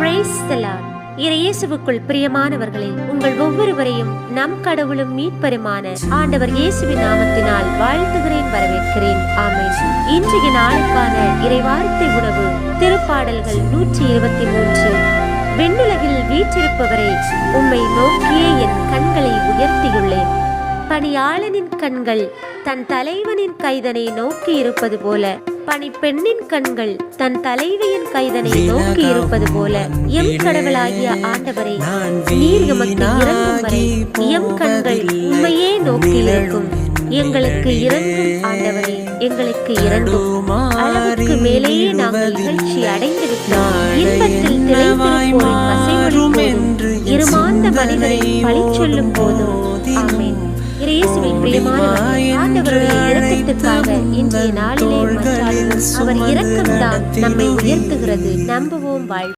Praise the Lord. இயேசுவுக்குள் பிரியமானவர்களே, உங்கள் ஒவ்வொருவரையும் நம் கடவுளும் மீட்பருமான ஆண்டவர் இயேசுவின் நாமத்தினால் வாழ்த்துகிறேன், வரவேற்கிறேன். ஆமென். இன்றைய நாளுக்கான இறைவார்த்தை உணவு திருப்பாடல்கள் 123. விண்ணுலகில் வீற்றிருப்பவரே, உம்மை நோக்கியே என் கண்களை உயர்த்தியுள்ளேன். பணியாளனின் கண்கள் தன் தலைவனின் கைதனை நோக்கி இருப்பது போல, பணிப்பெண்ணின் கண்கள் தன் தலைவியின் கைதனை நோக்கி இருப்பது போல, எம் கடவுளாகிய ஆண்டவரை, நீர் எமக்கு இறங்கும் வரை எம் கண்கள் உண்மையே நோக்கி இருக்கும். எங்களுக்கு இறங்கும் ஆண்டவரே, எங்களுக்கு இறங்கும். அளவுக்கு மேலேயே நாங்கள் நிகழ்ச்சி அடைந்து விட்டோம். இன்பத்தில் திளைத்திருப்போரின் வசைமொழி போதும், இருமாந்த மனிதரை பழி சொல்லும் போதும். ஆமென். இயேசுவின் பிரியமானவர்களே, ஆண்டவருடைய இரக்கத்திற்காக இன்றைய நாளிலே மன்றாடுவோம். அவர் இரக்கம்தான் நம்மை உயர்த்துகிறது. நம்புவோம், வாழ்வோம்.